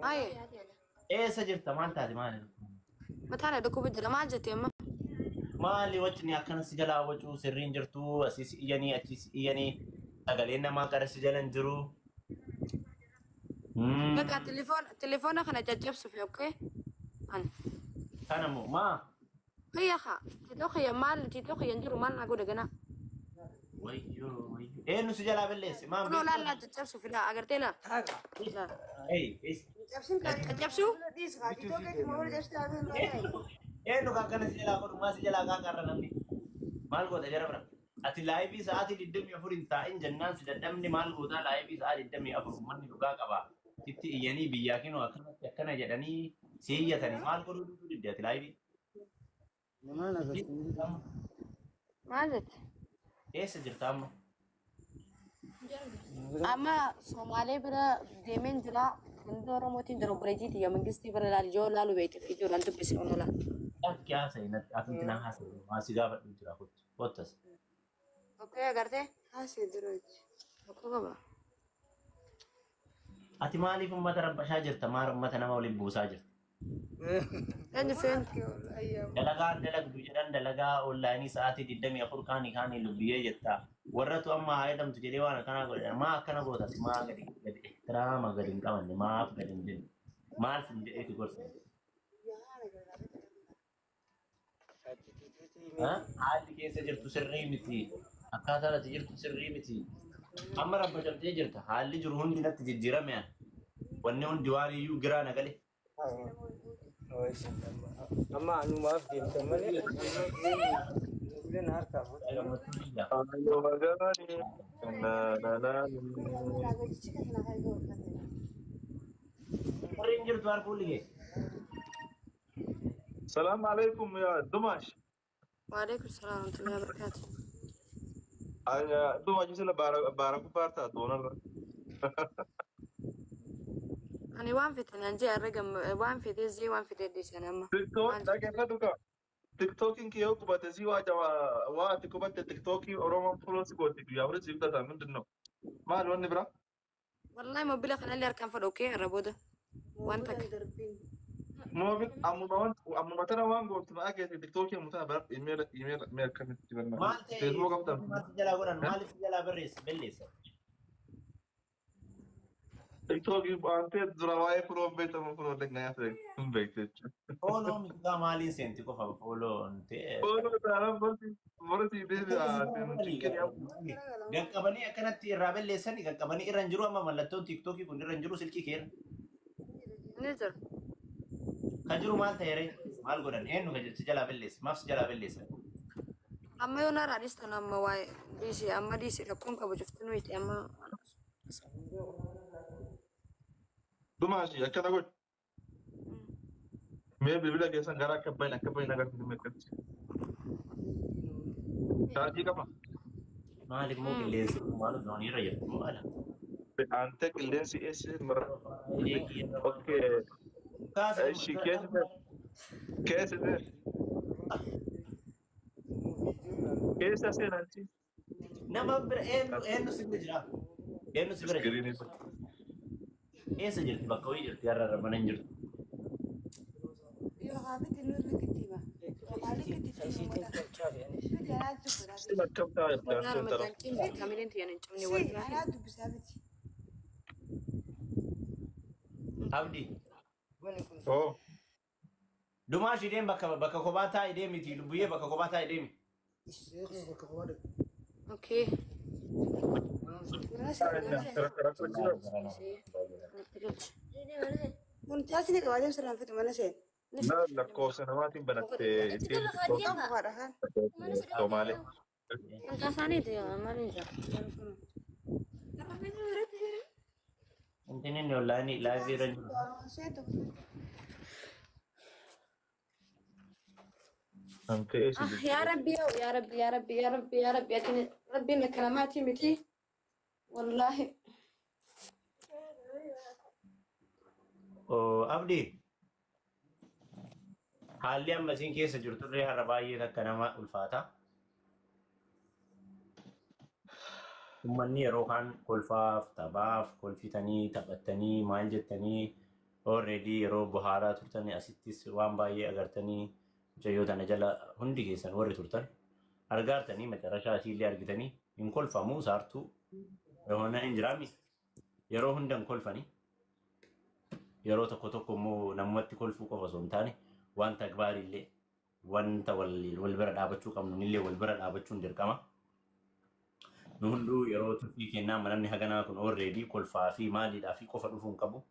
Aye. إيه سجلت ما أنت هذه مالي Mata na da kuma jira ma jate ma. مالي وجهني أكن سجلا وجهه سرين جرتو أسيس يعني أسيس يعني أقلنا ما كار سجلا جرو Daga telefon kana jajjabsu fi okay? An. أنا مو ما Hiya ka. Tito khiyan jiru mal na go daga na. ويو إيه إنه سجلا بالليس ما Kuno la la بيتنا jajjabsu fi la agarte la. La. إيه إيش Jajjabsu? إيه إنه كان سجلا كل ما سجلا كار نمني مال قوة جربنا أتي لايفي ساعتي الدم يفور إنتاين جنان سددمني مال قوة لايفي ساعتي الدم يفور مني لقا كبا تتي يعني بياكين وأكنا يكنا جدني سيئة مال قوة دي لايفي Ma jate. إيه سجلت أمه Amma Somaalee bira deemeen jira. Hundi Oromootiin jiru Bireejiiti yaa mangistii bira laal ijoo laalu beekte fi jiru antu bisi onola. أكيا سينات أتنتنا حاسة ما سيجابة نجرا كنت بوتس Okay agarte? Tokko qaba. أتي مالي في مدرب بشاجر تمار متنا مولي بوساجر Eenyu fe'en? دلقا بجران دلقا أونلايني ساعتي الدم يفور كاني لبيه جتا ورطو أما آيدم تجري وانا كنا قول ما كنا قول ما قد احترام قد كمان ما قد دين ما سنجي إيه تقول ها حال كيس جرت سري متي أكاتا لا تجرت سري متي أما رب جل تجرت حال جرهون دي نتجرا ميا ونيون جواري يو جرانا قالي أما أنا ما أفهم تملي لين هركب أيوة غالي لا لا لا مرين جرت وارفولي السلام عليكم يا دمش وعليكم السلام ورحمة الله وبركاته. دمش سلا بارك بارتا دونا Ani waan fite naan jee argam waan fite zii waan fite dhiisan amma. تيك توك Maal ده jette? كيف دوكا تيك توكين كيو كبات زي واجا تكبات تيك توكي أوروما فلوس كوتي يا ولد زيبتا تامن دنو ما لون نبرا Wallahi mobila kana illee harkaan fadhu okay irra booda. Waan takka. موبيل أمو مثلا وان قلت ما أجي تيك توكي مثلا برا إيميل كم تجيبنا مال تي فيسبوك أبدا ما سجلا قران مال سجلا بريس بليس تيك توكي أنت زراعي فلو بيت أمو فلو لك نيا سيد بيت فولو ميكا مالي سنتي كوفا فولو انت فلو تعرف برسي ده تنكر يا gaqqabanii akkanatti irraa balleessanii gaqqabanii irra hin jiru amma mallattoon tiiktookii kun irra hin jiru silkii keera Ni jira. kan jiru maal ta'eere maal godhan eenyu kan si jalaa balleessa maaf si jalaa balleessa Amma yoo naraa dhistan amma waa'ee dhiisii amma dhiisii rakkoon qabu cuftu nuyi amma. دماشي أكيد أقول मैं बिल्कुल कैसा घर आके भाई नगर में करती शादी का maaliif moo qilleensi maal doonii irra jirtu maala أنت كلين سي إس مر eegii irra أوكي إيش كيس ده كيس أسين أنت nama bira eenyu si bira jira eenyu si bira jira سكريني eessa jirti bakka wayii jirti har'a irra mana hin jirtu سيما كم تعرف Wallahi كم ترى Ramadan kin kamilin tiyan hin cimne wallahi. abdi أوه dumaashi deem bakka kophaa taa'e deemiti lubbuyyee bakka kophaa taa'e deemi Okay. Muntaasini qabaatee sirraan fitu mana seen. لا لا كوسة نواتي بنت تيم Bu'aadhaan. تومالي Maqaa isaaniiti maal hin jira. intin inni ollaani laayivii irra jiru Seetu. أنت إيش يا ربي يا ربي يا ربي يا ربي يا ربي أتني ربي إن كلماتي متي والله. abdi haalli amma isin keessa jirturree har'a baay'ee takka nama ulfaata ummanni yeroo kaan kolfaaf taphaaf kolfitanii taphattanii maal jettanii already yeroo bohaaraa turtanii asittis waan baay'ee agartanii mucayyoo tana jala hundi keessan warri turtan argaartanii macarashaa isiillee argitanii hin kolfamuu saartuu yoona hin jiraami yeroo hundan kolfanii yeroo tokko tokko immoo namatti kolfuu qofa osoo hin taane wanta gbaariillee wanta wal bira dhaabachuu qabnu illee wal bira dhaabachuun dirqama. Nu hunduu yeroo turtii kennaa namni haganaa kun already kolfaa fi maaliidhaa fi qofa dhufuun qabu.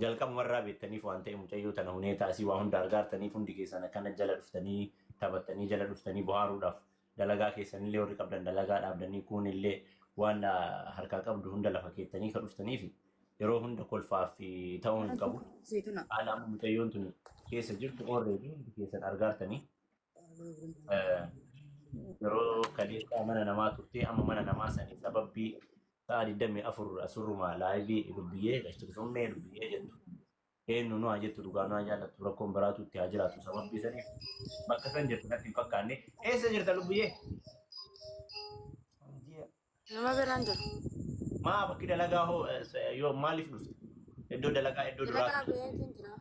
Jalqabumarraa beektaniif waan ta'e mucayyoo tana hunee taasii waa hunda argaartaniif hundi keessan akkana jala dhuftanii taphattanii jala dhuftanii bohaaruudhaaf dalagaa keessanillee warri qabdan dalagaa dhaabdanii kun illee waan harkaa qabdu hunda lafa keettanii kan dhuftaniif yeroo hunda kolfaaf ta'uu hin qabu. Haala amma mucayyoon tun keessa jirtu already hundi keessan argaartanii yeroo kaleessaa mana namaa turtee amma mana namaa sanii sababbii sa'a 24 asurrumaa laayivii dubbiyyee gashtuufamnee dubbiyyee jettu. Eenyu nu haa jettu dhugaa nu haa jaallattu rakkoon biraatu itti haa jiraatu sababbii saniif bakka san jirtu natti hin fakkaanne. Eessa jirta dubbiyyee? Nama biraan jiru. Maa bakki dalagaa hoo yoo maaliif dhufte? Iddoo dalagaa iddoo Dalagaa duraatti. beetiin jira.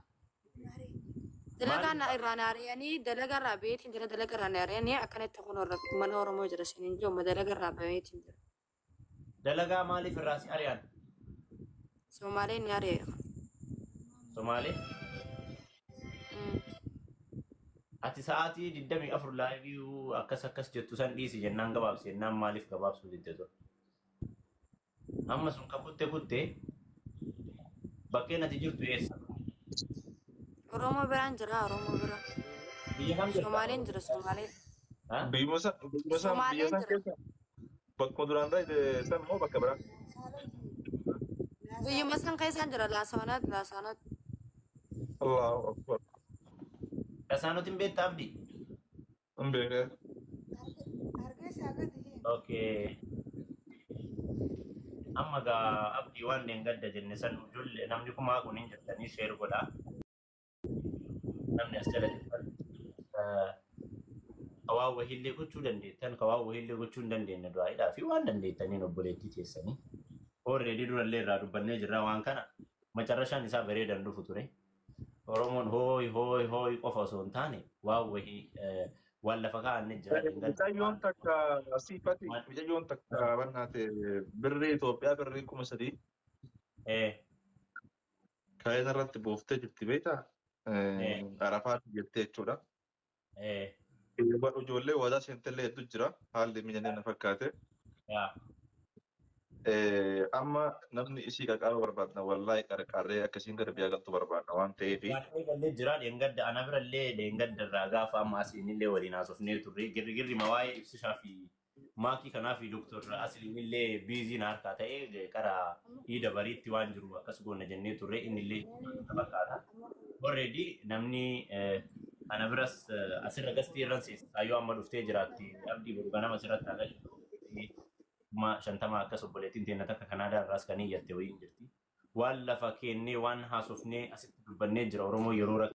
Dalagaa irraan ari'anii dalagaa irraa beetiin jira dalagaa irraan ari'anii akkanatti kun mana Oromoo jira siniin jiru dalagaa irraa beetiin jira. Dalagaa maaliif irraa si ari'an? Somaaleen ni ari'a. Somaalee? Ati sa'aatii 24 laayivii akkas jettu san dhiisi jennaan gabaabsi jennaan maaliif gabaabsuu didde ture? Amma sun ka kutte bakkeen ati jirtu eessa? Oromoo biraan jira Oromoo bira. Biyya kam jirta? Somaaleen jira Somaaleen. Biyya san keessa bakka duraan ta'e san moo bakka biraa? Biyyuma san keessaan jira laasaanaat. Allahu akbar. Lasaanotiin beektaa abdi? Hin beekne. Okay. Amma gaa abdii waan gadda jenne san ijoollee namni kumaa kun hin jirtanii sheer godhaa. Namni as jala jirtan kawaa wahillee gochuu dandeettan kawaa wahillee gochuu hin dandeenye du'aadhaa fi waan dandeettaniin obboleettii keessanii. Already durallee irraa dubbannee jirra waan kana macarrashaan isaa bareedan dhufu ture. Oromoon hooyi qofa osoo hin taane waan wahii waan lafa kaa'anne jira. Mucayyoon takka siifati mucayyoon takka bannaate birrii Itoophiyaa birrii 3,000 kaayina irratti booftee jirti beektaa? Arafaatti jettee jechuudha. Ijoollee waadaa seentellee hedduu jira haalli miidhanii na fakkaate. Amma namni isii qaqaaba barbaadna wallaahi qarqarree akkasiin gara biyya galtu barbaadna waan ta'eef. Waan gallee jira dheengadda ana birallee dheengadda irraa gaafa amma asiinillee waliin haasofnee turre girgirri waa'ee ibsishaa fi maakii kanaa fi doktor asliinillee biiziin harkaa ta'ee qara dhiida bariitti waan jiru akkas goonna jennee turre innillee fakkaata. Already namni ana biras asirra gastii irran seessa yoo amma dhuftee jiraatti abdii burganama asirratti agarsiisu. Ma shantama akkas obboleettiin teenya takka Kanaadaa irraas kan iyyatte wayiin jirti. Waan lafa kennee waan haasofnee asitti dubbannee jira Oromoo yeroo